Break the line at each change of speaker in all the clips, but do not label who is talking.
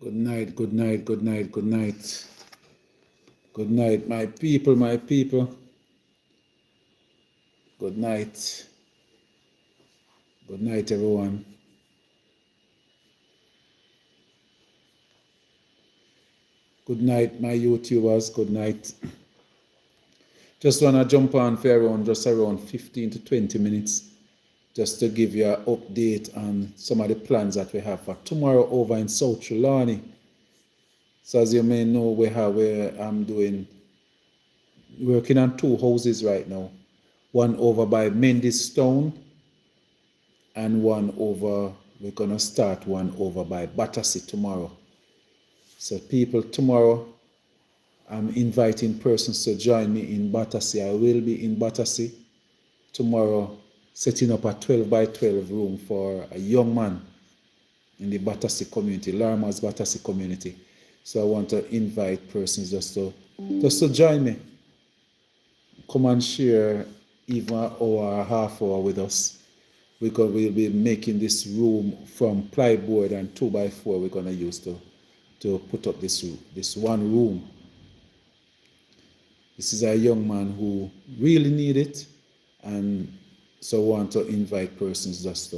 Good night, good night, good night, good night. Good night, my people, my people. Good night. Good night, everyone. Good night, my YouTubers. Good night. Just want to jump on for around, just around 15 to 20 minutes, just to give you an update on some of the plans that we have for tomorrow over in South Trelawny. So as you may know, I'm working on two houses right now. One over by Mendystown and we're going to start one over by Battersea tomorrow. So people, tomorrow I'm inviting persons to join me in Battersea. I will be in Battersea tomorrow, setting up a 12 by 12 room for a young man in the Battersea community, Larma's Battersea community. So I want to invite persons just to join me. Come and share even an hour or a half hour with us. We'll be making this room from plyboard and 2 by 4 we're going to use to put up this one room. This is a young man who really need it, and so I want to invite persons just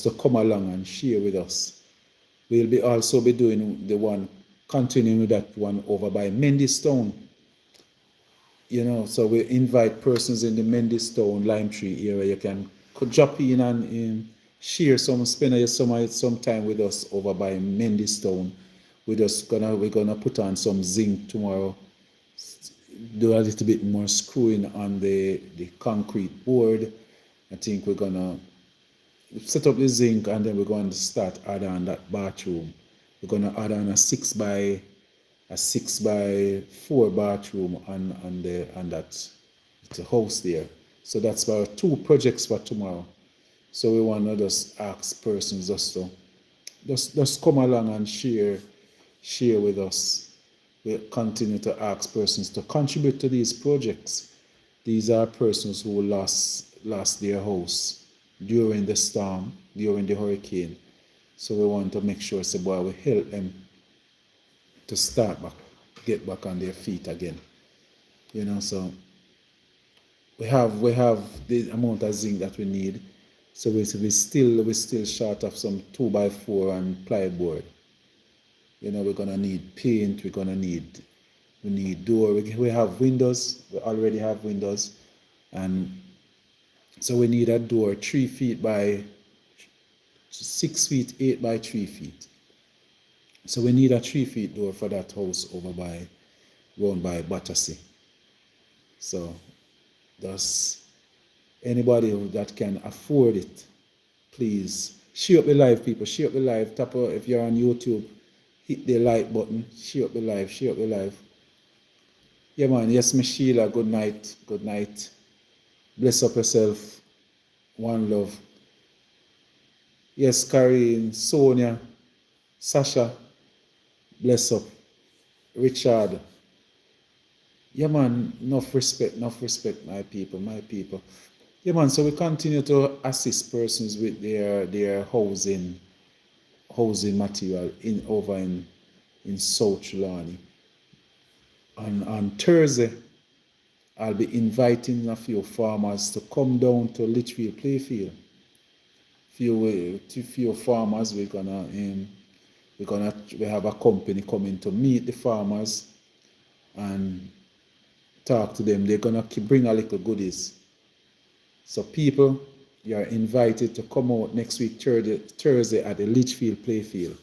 to come along and share with us. We'll also be doing the one, continuing with that one over by Mendystown. So we invite persons in the Mendystown, Lime Tree area. You can drop in and share spend some time with us over by Mendystown. We're gonna put on some zinc tomorrow. Do a little bit more screwing on the concrete board. I think we're gonna set up the zinc, and then we're going to start add on that bathroom. We're gonna add on a 6 by 4 bathroom on that house there. So that's about 2 projects for tomorrow. So we want to just ask persons just come along and share with us. We continue to ask persons to contribute to these projects. These are persons who lost their house during the storm, during the hurricane. So we want to make sure we help them to get back on their feet again. So we have the amount of zinc that we need. So we still short of some 2 by 4 and plyboard. We're gonna need paint. We need door. We have windows. We already have windows, and so we need a door 3 feet by 6 feet, 8 by 3 feet. So we need a 3 feet door for that house over round by Battersea. So does anybody that can afford it, please share up the live, people. Share up the live. If you're on YouTube, hit the like button. Share up the live. Yeah, man. Yes, Miss Sheila. Good night. Bless up yourself. One love. Yes, Karine, Sonia, Sasha. Bless up. Richard. Yeah, man. Enough respect, my people. Yeah, man. So we continue to assist persons with their housing material over in South Trelawny. On Thursday, I'll be inviting a few farmers to come down to Litchfield Playfield. Few farmers. We have a company coming to meet the farmers and talk to them. They're gonna bring a little goodies. So people, you are invited to come out next week Thursday at the Litchfield Playfield.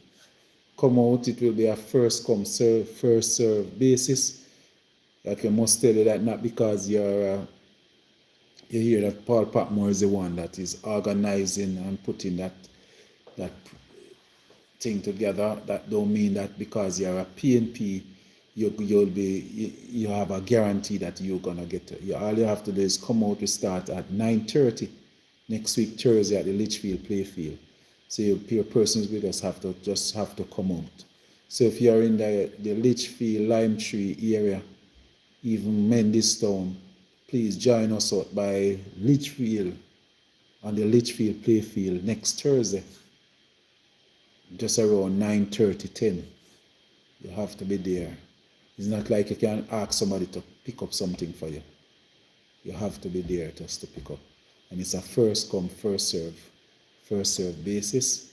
Come out. It will be a first come first serve basis. Like, I must tell you that not because you hear that Paul Patmore is the one that is organizing and putting that thing together. That don't mean that because you're a PNP, you have a guarantee that you're gonna get it. All you have to do is come out. To start at 9:30 next week Thursday at the Litchfield Playfield. So your persons with us have to come out. So if you're in the Litchfield, Lime Tree area, even Mendystown, please join us out by Litchfield on the Litchfield Playfield next Thursday. just around 9:30, 10. You have to be there. It's not like you can ask somebody to pick up something for you. You have to be there just to pick up. And it's a first come, first serve basis.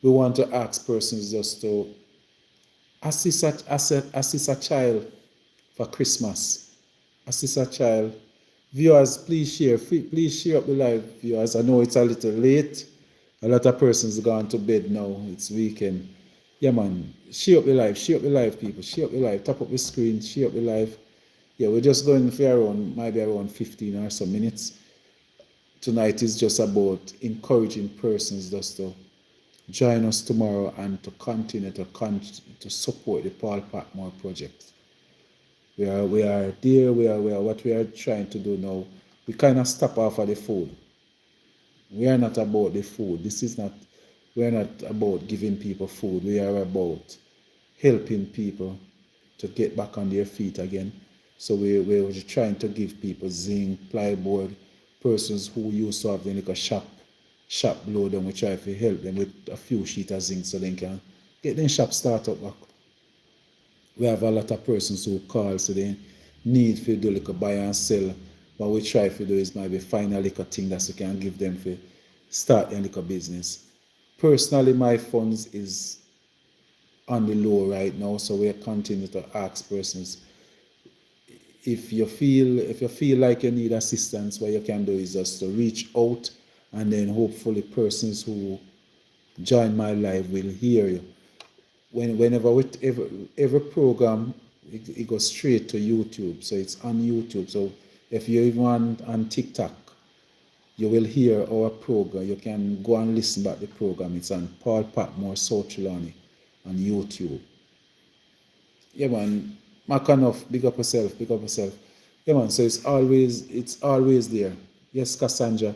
We want to ask persons just to assist a child for Christmas. Assist a child. Viewers, please share up the live, viewers. I know it's a little late. A lot of persons gone to bed now. It's weekend. Yeah, man. Share up the live, people. Share up the live. Tap up the screen, share up the live. Yeah, we're just going for maybe around 15 or so minutes. Tonight is just about encouraging persons just to join us tomorrow and to continue to support the Paul Patmore project. We are there. We are what we are trying to do now. We kind of stop off of the food. We are not about the food. We are not about giving people food. We are about helping people to get back on their feet again. So we're trying to give people zinc, plyboard, persons who used to have the like a shop blow them. We try to help them with a few sheets of zinc so they can get their shop started back. We have a lot of persons who call so they need to do like a buy and sell. What we try to do is maybe find a little thing that we can give them for start a little business. Personally, my funds is on the low right now, so we continue to ask persons if you feel like you need assistance. What you can do is just to reach out, and then hopefully persons who join my live will hear you. Whenever every program, it goes straight to YouTube, so it's on YouTube. So if you're even on TikTok, you will hear our program. You can go and listen back the program. It's on Paul Patmore, South Trelawny on YouTube. Yeah, man. Enough. Big up yourself. Yeah, man. So it's always there. Yes, Cassandra.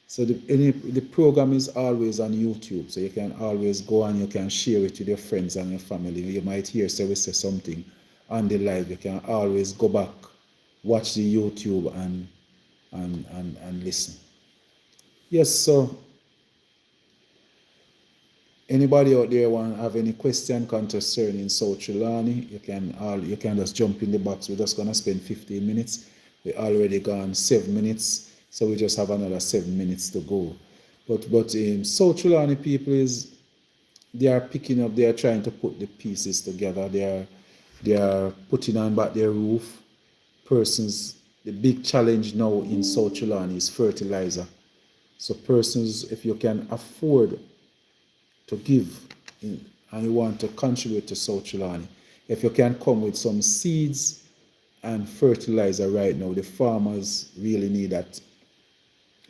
So the program is always on YouTube. So you can always go and you can share it with your friends and your family. You might hear say we say something on the live. You can always go back, watch the YouTube and listen. Yes, so anybody out there want to have any question concerning South Trelawny, you can just jump in the box. We're just gonna spend 15 minutes. We already gone 7 minutes, so we just have another 7 minutes to go. But South Trelawny people they are picking up. They are trying to put the pieces together. They are putting on back their roof. Persons, the big challenge now in South Trelawny is fertilizer. So persons, if you can afford to give and you want to contribute to South Trelawny, if you can come with some seeds and fertilizer right now, the farmers really need that.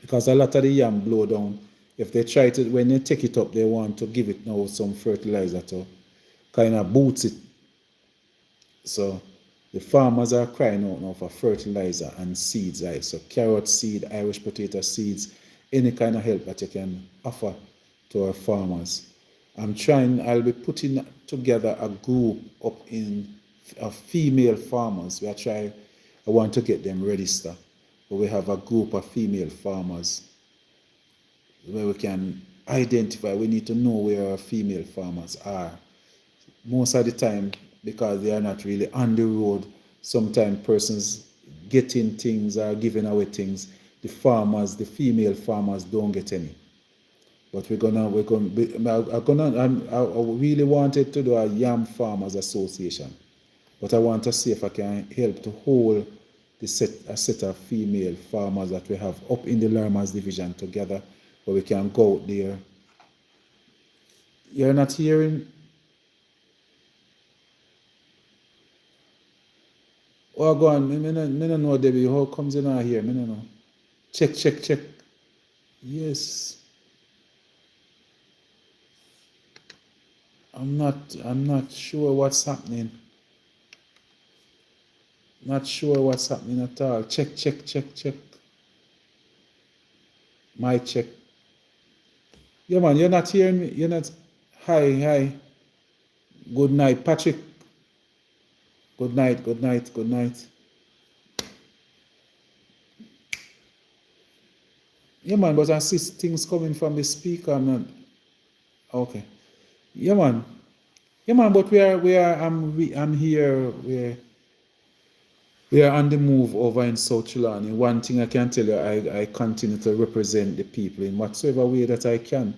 Because a lot of the yam blow down. If they try to, when they take it up, they want to give it now some fertilizer to kind of boost it. So the farmers are crying out now for fertilizer and seeds, right? So carrot seed, Irish potato seeds, any kind of help that you can offer to our farmers. I'll be putting together a group up of female farmers. I want to get them registered. But we have a group of female farmers where we can identify. We need to know where our female farmers are. Most of the time, because they are not really on the road, sometimes persons getting things or giving away things. The female farmers don't get any. But I really wanted to do a Yam Farmers Association. But I want to see if I can help to hold a set of female farmers that we have up in the Lermers division together, where we can go out there. You're not hearing? Oh, go on. Me no know, Debbie. How comes you not here? Me no know. Check. Yes. I'm not sure what's happening. Not sure what's happening at all. Check. My check. Yeah, man, you're not hearing me. You're not. Hi. Good night, Patrick. Good night. Yeah, man, but I see things coming from the speaker. I'm not. Okay. Yeah, man. Yeah, man. But I'm here. We are on the move over in South Trelawny. One thing I can tell you, I continue to represent the people in whatsoever way that I can.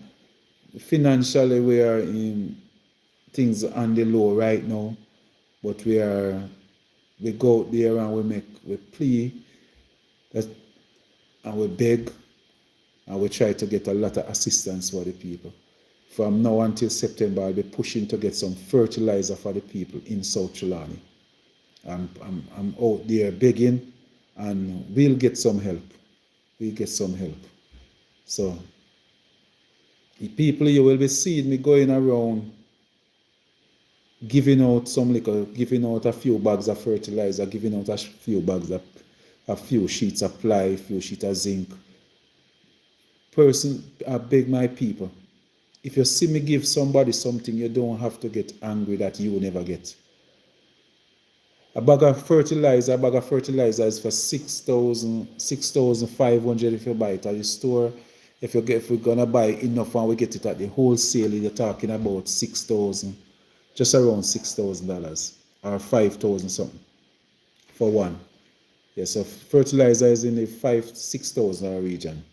Financially, we are in things on the low right now, but we go out there and we plea that, and we beg, and we try to get a lot of assistance for the people. From now until September, I'll be pushing to get some fertilizer for the people in South Trelawny. I'm out there begging, and we'll get some help. We'll get some help. So, the people, you will be seeing me going around giving out some liquor, giving out a few bags of fertilizer, giving out a few bags of a few sheets of ply, a few sheets of zinc. Person, I beg my people, if you see me give somebody something, you don't have to get angry that you will never get. A bag of fertilizer is for 6,500 if you buy it at the store. If we're gonna buy enough and we get it at the wholesale, you're talking about 6,000, just around $6,000 or 5,000 something for one. Yes, so fertilizer is in the 6,000 region,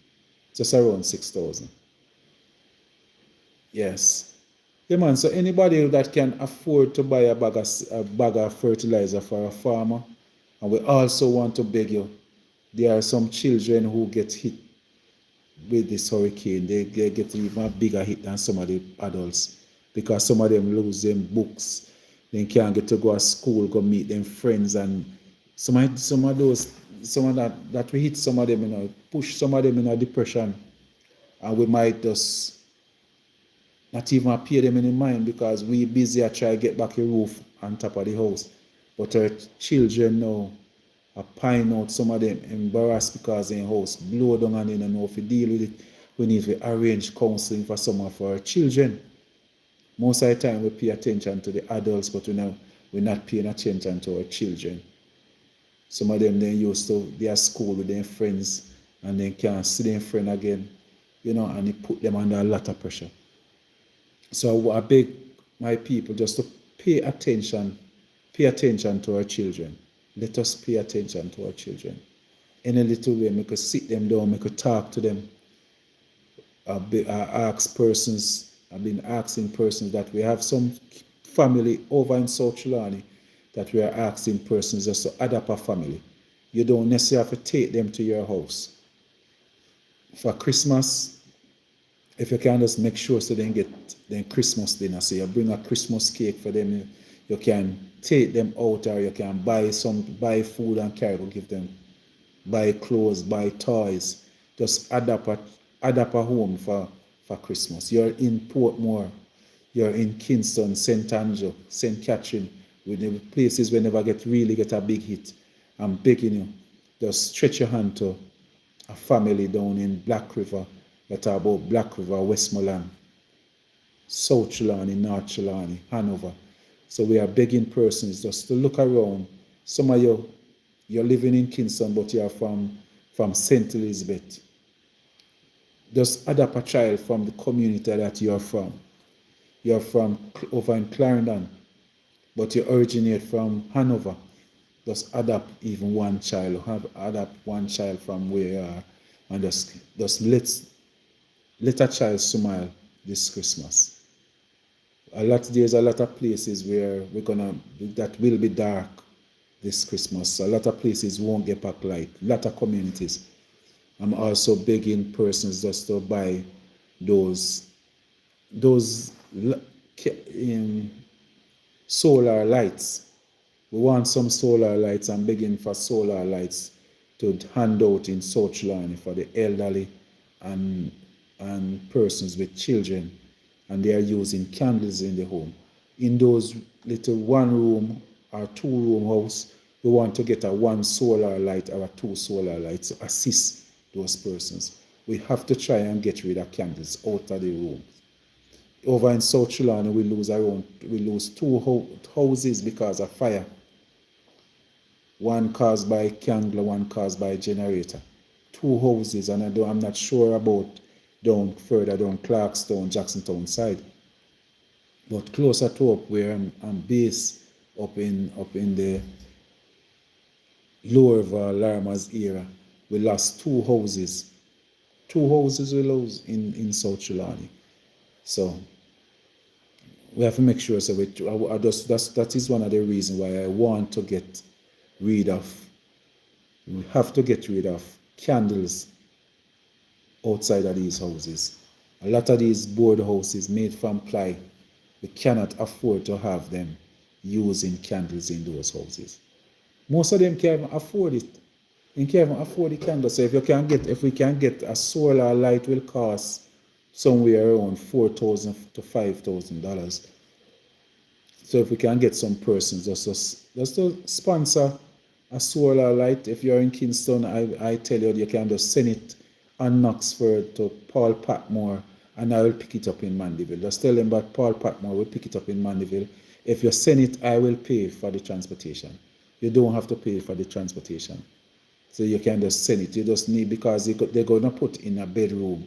just around 6,000. Yes. Yeah, man. So anybody that can afford to buy a bag of fertilizer for a farmer, and we also want to beg you, there are some children who get hit with this hurricane. They get even a bigger hit than some of the adults because some of them lose them books. They can't get to go to school, go meet them friends, and some of that we hit some of them, push some of them in a depression, and we might just not even pay them any mind because we busy at try to get back a roof on top of the house. But our children now are pine out, some of them embarrassed because their house blow down and they don't know if to deal with it. We need to arrange counseling for some of our children. Most of the time we pay attention to the adults, but we're not paying attention to our children. Some of them they used to be at school with their friends and they can't see their friend again, and it put them under a lot of pressure. So I beg my people just to pay attention to our children. Let us pay attention to our children. In a little way, we could sit them down, we could talk to them. I've been asking persons that we have some family over in South Trelawny that we are asking persons just to adopt a family. You don't necessarily have to take them to your house. For Christmas, if you can just make sure so they get their Christmas dinner. So you bring a Christmas cake for them. You can take them out, or you can buy food and carry, give them, buy clothes, buy toys. Just adopt a home for Christmas. You're in Patmore, you're in Kingston, St. Andrew, St. Catherine, with the places we never really get a big hit. I'm begging you, just stretch your hand to a family down in Black River. We talk about Black River, Westmoreland, South Trelawny, North Trelawny, Hanover. So we are begging persons just to look around. Some of you're living in Kingston, but you're from St. Elizabeth. Just adopt a child from the community that you're from. You're from over in Clarendon, but you originate from Hanover. Just adopt even one child, adopt one child from where you are, and just let a child smile this Christmas. There's a lot of places where that will be dark this Christmas. A lot of places won't get back light. A lot of communities. I'm also begging persons just to buy those solar lights. We want some solar lights. I'm begging for solar lights to hand out in South Trelawny for the elderly and persons with children, and they are using candles in the home. In those little 1 room or 2 room house, we want to get a 1 solar light or a 2 solar lights to assist those persons. We have to try and get rid of candles out of the room. Over in South Trelawny, we lose 2 houses because of fire. One caused by candle, one caused by generator. 2 houses, and I'm not sure about further down Clarkstown, Jacksontown side. But closer to up where I'm based, up in the lower Larimer's era, we lost two houses. Two houses we lost in South Trelawny. So we have to make sure. So that is one of the reasons why I want to get rid of. We have to get rid of candles outside of these houses. A lot of these board houses made from ply, we cannot afford to have them using candles in those houses. Most of them can't even afford it. They can't even afford the candle. So if we can get a solar light will cost somewhere around $4,000 to $5,000. So if we can get some persons just to sponsor a solar light, if you're in Kingston, I tell you, you can just send it on Knoxford to Paul Patmore, and I will pick it up in Mandeville. Just tell them that Paul Patmore will pick it up in Mandeville. If you send it, I will pay for the transportation. You don't have to pay for the transportation. So you can just send it. You just need, because they're going to put in a bedroom.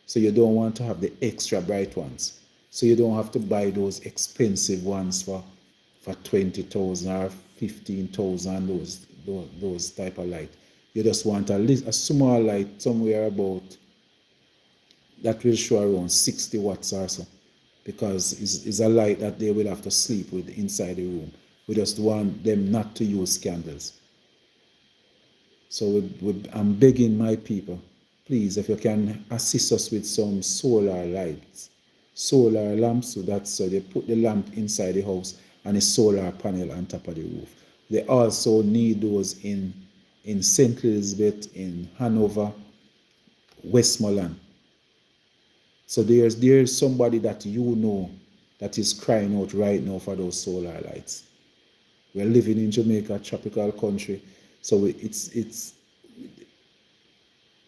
So you don't want to have the extra bright ones. So you don't have to buy those expensive ones for 20,000 or 15,000, those type of light. You just want a small light somewhere about that will show around 60 watts or so, because it's a light that they will have to sleep with inside the room. We just want them not to use candles. So I'm begging my people, please, if you can assist us with some solar lights, solar lamps, so they put the lamp inside the house and a solar panel on top of the roof. They also need those in St. Elizabeth, in Hanover, Westmoreland. So there's somebody that you know that is crying out right now for those solar lights. We're living in Jamaica, a tropical country, so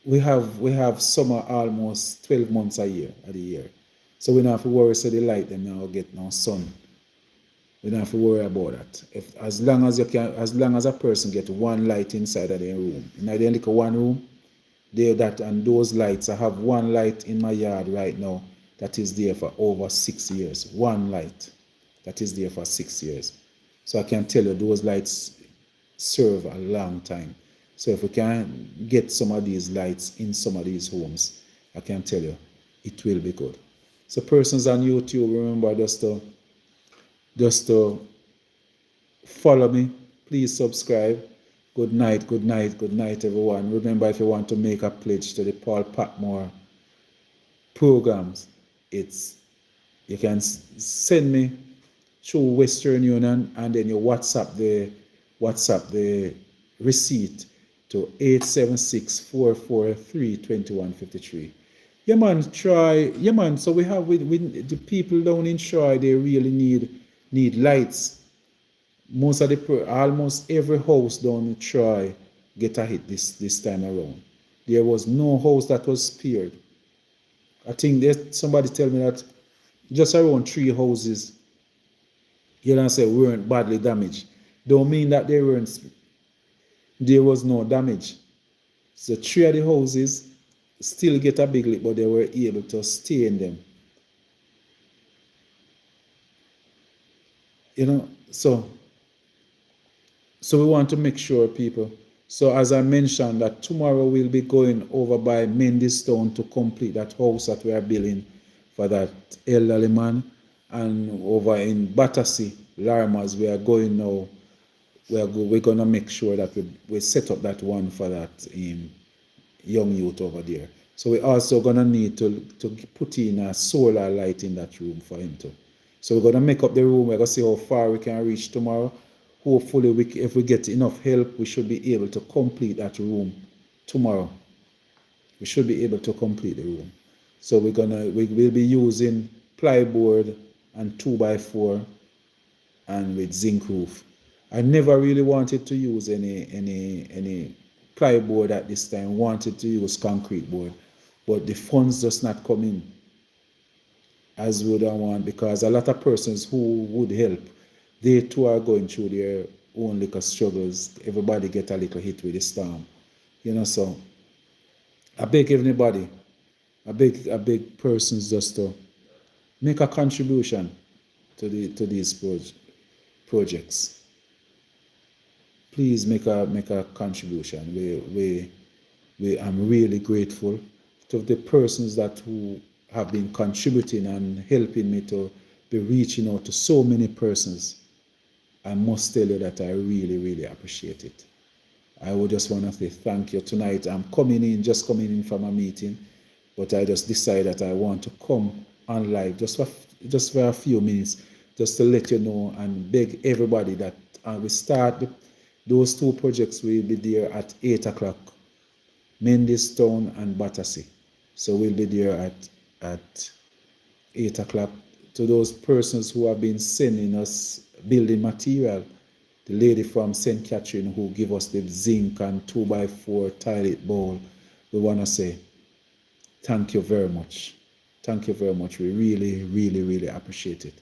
we have summer almost 12 months of the year. So we don't have to worry, so the light them now get no sun. We don't have to worry about that. As long as a person get one light inside of their room, in their little one room, and those lights, I have one light in my yard right now that is there for over 6 years. One light that is there for 6 years. So I can tell you those lights serve a long time. So if we can get some of these lights in some of these homes, I can tell you it will be good. So persons on YouTube, remember just to follow me. Please subscribe. Good night, good night, good night, everyone. Remember, if you want to make a pledge to the Paul Patmore programs, you can send me through Western Union, and then you WhatsApp the receipt to 876-443-2153. Yeah man, try. Yeah man, so we have with the people down in Troy, they really need lights. Almost every house down in Troy get a hit this time around. There was no house that was spared. I think somebody tell me that just around 3 houses, you know, say weren't badly damaged. Don't mean that there was no damage. So 3 of the houses still get a big lick, but they were able to stay in them. You know, so we want to make sure, people. So as I mentioned, that tomorrow we'll be going over by Mendystown to complete that house that we are building for that elderly man. And over in Battersea, Larimer's, we are going now. We're going to make sure that we set up that one for that young youth over there. So we're also going to need to put in a solar light in that room for him too. So we're going to make up the room. We're going to see how far we can reach tomorrow. Hopefully, if we get enough help, we should be able to complete that room tomorrow. We should be able to complete the room. So we'll be using plyboard and 2x4 and with zinc roof. I never really wanted to use any plyboard at this time. Wanted to use concrete board, but the funds just not coming as would I want, because a lot of persons who would help, they too are going through their own little struggles. Everybody get a little hit with the storm, you know. So I beg everybody, I beg persons just to make a contribution. to these projects. Please make a contribution. I'm really grateful to the persons that who have been contributing and helping me to be reaching out to so many persons. I must tell you that I really, really appreciate it. I would just want to say thank you. Tonight I'm just coming in from a meeting, but I just decided that I want to come on live just for a few minutes, just to let you know and beg everybody that we start those two projects. Will be there at 8 o'clock, Mendistown and Battersea. So we'll be there at 8 o'clock. To those persons who have been sending us building material, the lady from St. Catherine who give us the zinc and 2x4 toilet bowl, we want to say thank you very much. Thank you very much. We really, really, really appreciate it.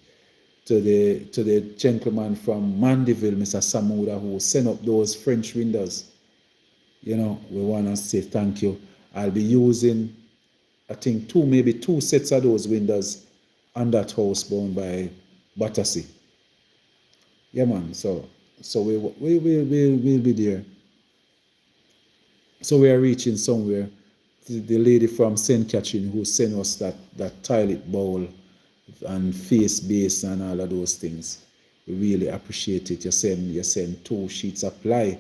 To the gentleman from Mandeville, Mr. Samuda, who sent up those French windows, we want to say thank you. I'll be using, I think, maybe two sets of those windows on that house bound by Battersea. Yeah, man. So we'll be there. So we are reaching somewhere. The lady from St. Catherine who sent us that toilet bowl and face base and all of those things, we really appreciate it. You send 2 sheets of ply.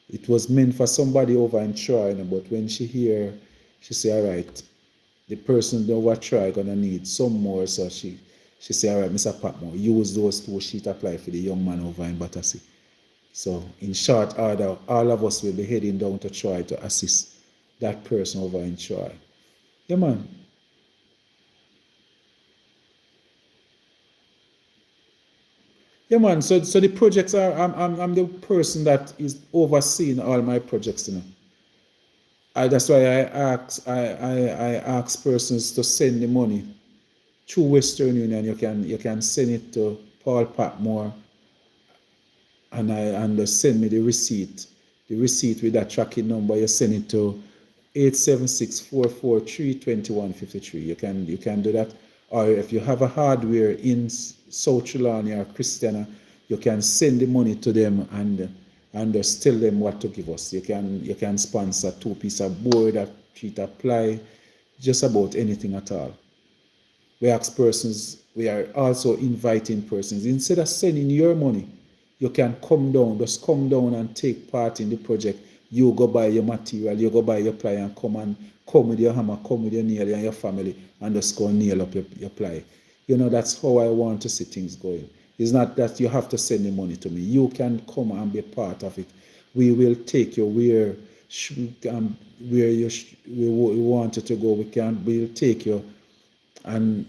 It was meant for somebody over in Troy, but when she hear, she say, all right, the person over Troy gonna need some more, so she say, all right, Mr. Patmore, use those 2 sheets of ply for the young man over in Battersea. So in short order, all of us will be heading down to Troy to assist that person over in Troy. Yeah, man. Yeah, man. So the projects are, I'm the person that is overseeing all my projects, That's why I ask persons to send the money through Western Union. You can send it to Paul Patmore, and send me the receipt with that tracking number. You send it to 876-443-2153. You can do that. Or if you have a hardware in South Trelawny or Christiana, you can send the money to them and just tell them what to give us. You can sponsor 2 pieces of board, a sheet of ply, just about anything at all. We ask persons, we are also inviting persons, instead of sending your money, you can come down and take part in the project. You go buy your material, you go buy your ply and come with your hammer, come with your nail and your family and just go nail up your ply. That's how I want to see things going. It's not that you have to send the money to me. You can come and be a part of it. We will take you where we want you to go. We'll take you and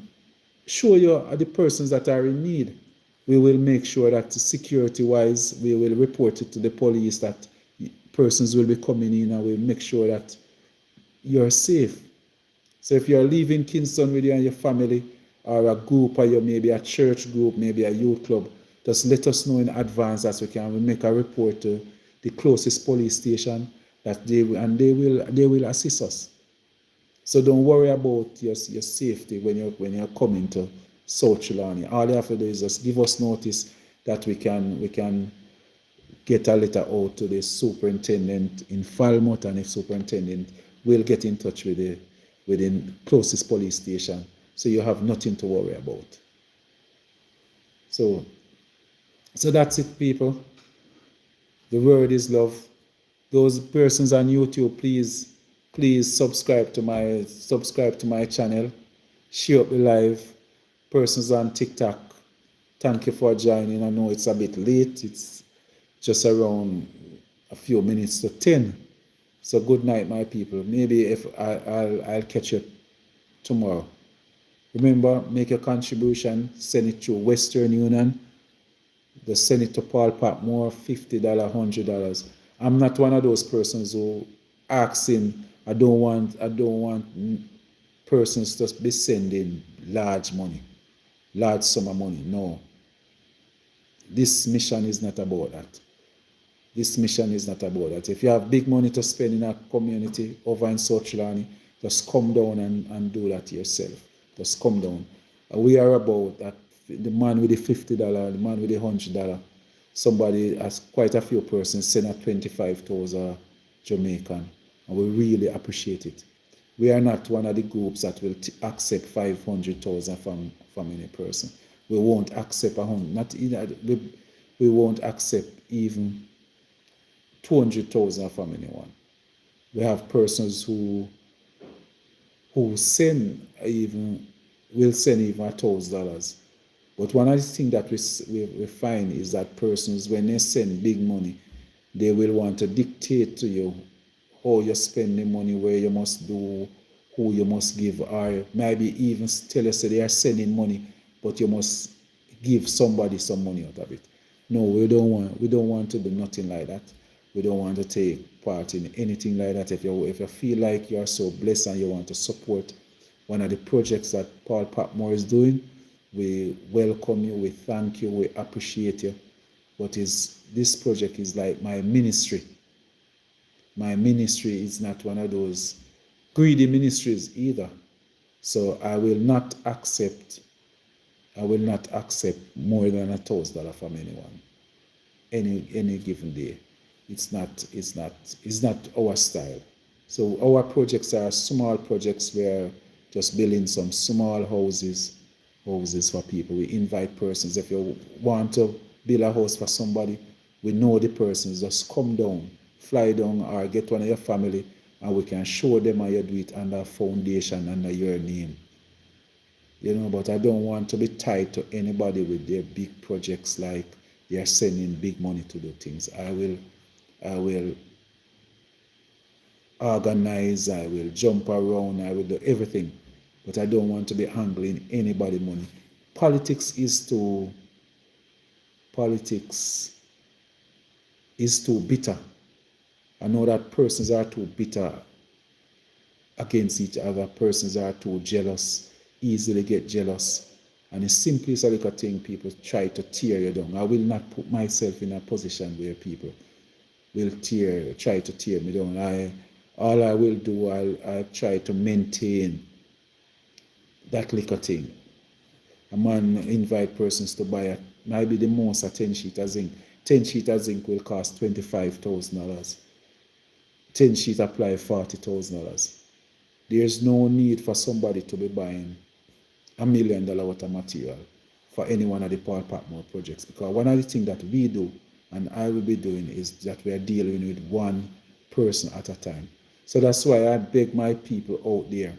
show you the persons that are in need. We will make sure that security-wise, we will report it to the police that persons will be coming in, and we'll make sure that you're safe. So if you're leaving Kingston with you and your family, or a group, or maybe a church group, maybe a youth club, just let us know in advance as we can. We make a report to the closest police station that they will assist us. So don't worry about your safety when you're coming to South Trelawny. All you have to do is just give us notice that we can get a letter out to the superintendent in Falmouth, and if superintendent will get in touch with the closest police station. So you have nothing to worry about. So that's it, people. The word is love. Those persons on YouTube, please subscribe to my channel. Share up the live. Persons on TikTok, thank you for joining. I know it's a bit late. It's just around a few minutes to 10. So good night, my people. Maybe if I'll catch you tomorrow. Remember, make a contribution. Send it through Western Union. Just send it to Paul Patmore, $50, $100. I'm not one of those persons who asking. I don't want persons to be sending large sum of money. No. This mission is not about that. If you have big money to spend in a community over in South Trelawny, just come down and do that yourself. Just come down. We are about that the man with the $50, the man with the $100. Somebody, as quite a few persons, send a 25,000 Jamaican, and we really appreciate it. We are not one of the groups that will accept 500,000 from any person. We won't accept we won't accept even 200,000 from anyone. We have persons who send even will send even $1,000. But one of the things that we find is that persons, when they send big money, they will want to dictate to you how you spend the money, where you must do, who you must give, or maybe even tell us that they are sending money, but you must give somebody some money out of it. No, we don't want to do nothing like that. We don't want to take part in anything like that. If you feel like you are so blessed and you want to support one of the projects that Paul Patmore is doing, we welcome you, we thank you, we appreciate you. But this project is like my ministry. My ministry is not one of those greedy ministries either. So I will not accept more than $1,000 from anyone any given day. It's not our style. So our projects are small projects. We're just building some small houses for people. We invite persons. If you want to build a house for somebody, we know the persons. Just come down, fly down, or get one of your family, and we can show them how you do it under a foundation, under your name. But I don't want to be tied to anybody with their big projects, like they're sending big money to do things. I will organize, I will jump around, I will do everything. But I don't want to be handling anybody's money. Politics is too bitter. I know that persons are too bitter against each other. Persons are too jealous, easily get jealous. And it's simply a little thing people try to tear you down. I will not put myself in a position where people will try to tear me down. All I will do, I'll try to maintain that little thing. A man invite persons to buy maybe the most a 10 sheet of zinc. 10 sheet of zinc will cost $25,000. 10 sheet apply $40,000. There's no need for somebody to be buying $1 million worth of material for any one of the Paul Patmore projects, because one of the things that we do and I will be doing is that we are dealing with one person at a time. So that's why I beg my people out there,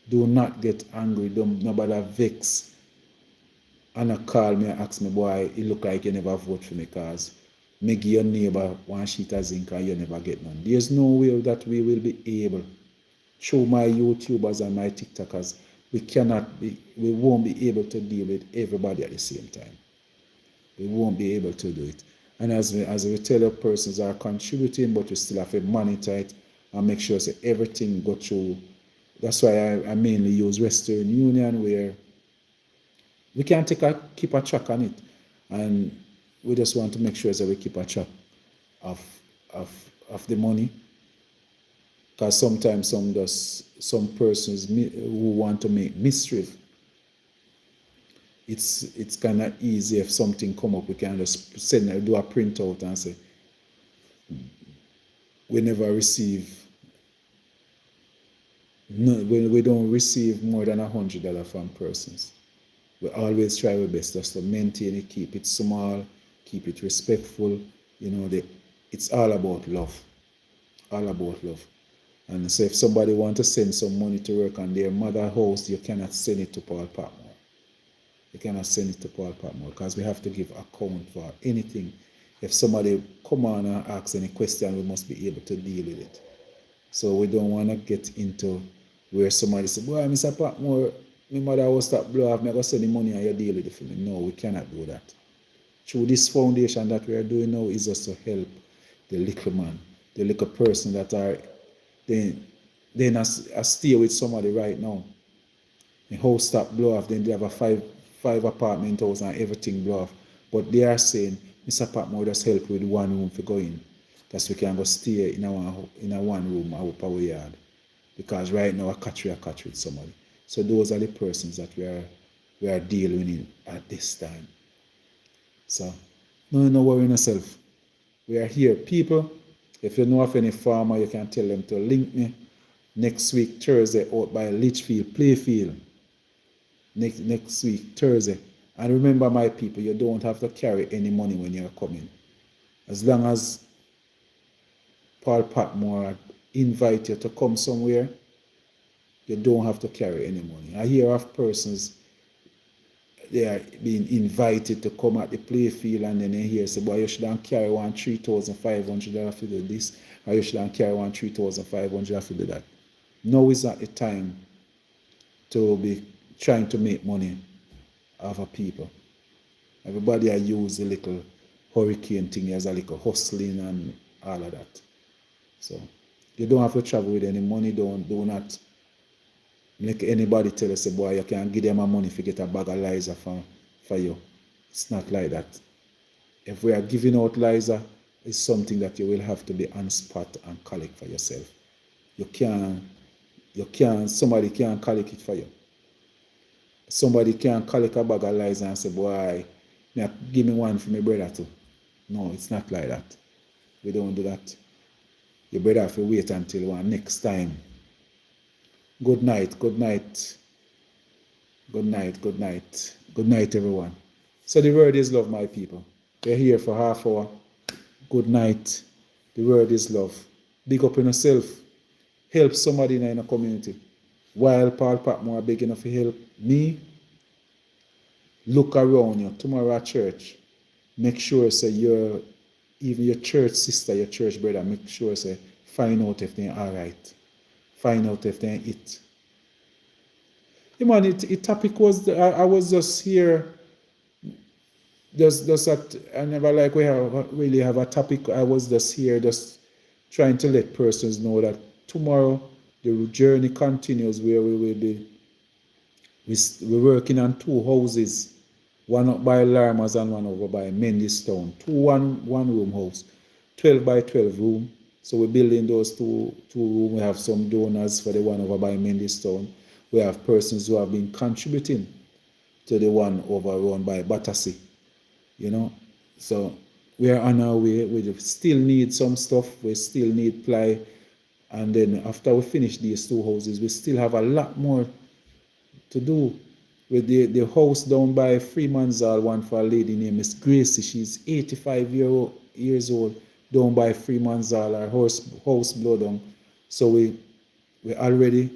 do not get angry, don't nobody vex and call me and ask me, boy, it look like you never vote for me because me give your neighbor one sheet of zinc and you never get none. There's no way that we will be able, through my YouTubers and my TikTokers, we won't be able to deal with everybody at the same time. We won't be able to do it. And as we tell you, persons are contributing, but we still have to monitor it and make sure that everything go through. That's why I mainly use Western Union, where we can keep a track on it. And we just want to make sure that we keep a track of the money. Because sometimes some persons who want to make mischief, it's kind of easy. If something come up, we can just do a printout and say, we never receive, we don't receive more than $100 from persons. We always try our best just to maintain it, keep it small, keep it respectful. It's all about love. All about love. And so if somebody wants to send some money to work on their mother house, you cannot send it to Paul Patmore. You cannot send it to Paul Patmore because we have to give account for anything. If somebody come on and ask any question, we must be able to deal with it. So we don't want to get into where somebody says, boy, Mr. Patmore, my mother house stop blow off, I'm going to send the money and you deal with it for me. No, we cannot do that. Through this foundation that we are doing now is just to help the little man, the little person that are then I stay with somebody right now. The house stop blow off, then they have a five apartment house and everything blow off. But they are saying, Mr. Patmore just help with one room for going. Because we can go stay in a one room out our yard. Because right now I catch with somebody. So those are the persons that we are we are dealing with at this time. So, no worrying yourself. We are here. People, if you know of any farmer, you can tell them to link me next week, Thursday, out by Litchfield Playfield. Next week, Thursday. And remember, my people, you don't have to carry any money when you're coming. As long as Paul Patmore invite you to come somewhere, you don't have to carry any money. I hear of persons, they are being invited to come at the playfield, and then they hear say, boy, you shouldn't carry one $3,500 to do this, or you shouldn't carry one $3,500 to do that. Now is not the time to be trying to make money off of people. Everybody I use a little hurricane thing as a little hustling and all of that. So you don't have to travel with any money. Do not make anybody tell us, boy, you can't give them money if you get a bag of Liza for you. It's not like that. If we are giving out Liza, it's something that you will have to be on spot and collect for yourself. Somebody can't collect it for you. Somebody can't collect a bag of Liza and say, boy, give me one for my brother too. No, it's not like that. We don't do that. Your brother have to wait until one next time. Good night, good night. Good night, good night. Good night, everyone. So the word is love, my people. We're here for half hour. Good night. The word is love. Big up on yourself. Help somebody in a community. While Paul Patmore begging to help me, look around you. Tomorrow at church, make sure say even your church sister, your church brother, make sure say find out if they're all right. Find out if they're it. Yeah, man, it topic was I was just here. Just that I never like we really have a topic. I was just here, just trying to let persons know that tomorrow the journey continues where we will be. We're working on 2 houses, one up by Larmas and one over by Mendistown. 2 one room house, 12 by 12 room. So we're building those two rooms. We have some donors for the one over by Mendistown. We have persons who have been contributing to the one over run by Battersea. You know, so we are on our way. We still need some stuff. We still need ply. And then after we finish these 2 houses, we still have a lot more to do with the house down by Freeman's Hall, one for a lady named Miss Gracie. She's 85 years old, down by Freeman's Hall, our house blow down. So we already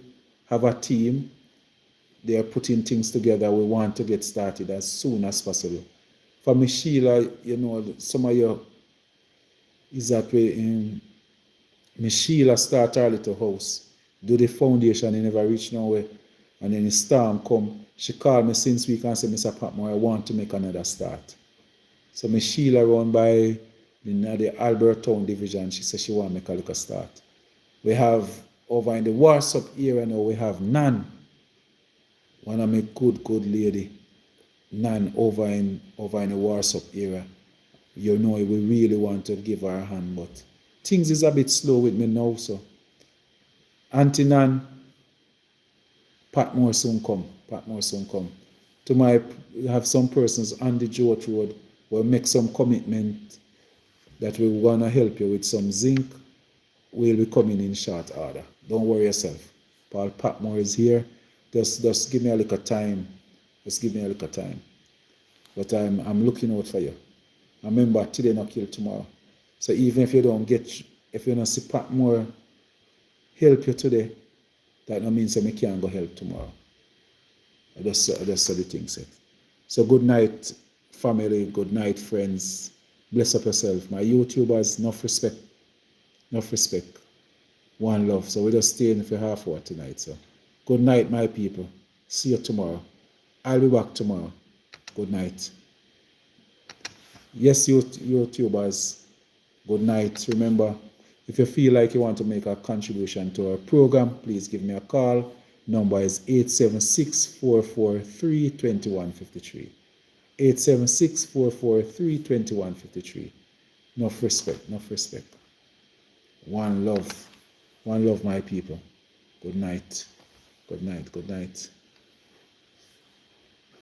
have a team. They are putting things together. We want to get started as soon as possible. For Miss Sheila, you know, some of you is that way. Miss Sheila start her little house, do the foundation, and never reach nowhere. And then the storm come. She called me since week and said, Mr. Patmore, I want to make another start. So Miss Sheila run by the Albertown division. She said she want to make a little start. We have over in the Warsop area now, we have Nan. One of my good lady. Nan over in the Warsop area. You know, we really want to give her a hand, but things is a bit slow with me now, so. Auntie Nan, Patmore soon come. We have some persons on the Jewett Road will make some commitment that we want to help you with some zinc. We'll be coming in short order. Don't worry yourself. Paul Patmore is here. Just give me a little time. Just give me a little time. But I'm looking out for you. Remember, today not kill tomorrow. So even if you don't see Patmore help you today, that don't mean that I can't go help tomorrow. I just saw the thing said. So good night, family. Good night, friends. Bless up yourself. My YouTubers, enough respect. One love. So we're just staying for half hour tonight. So good night, my people. See you tomorrow. I'll be back tomorrow. Good night. Yes, YouTubers, good night. Remember, if you feel like you want to make a contribution to our program, please give me a call. Number is 876-443-2153. 876-443-2153. Enough respect. One love, my people. Good night.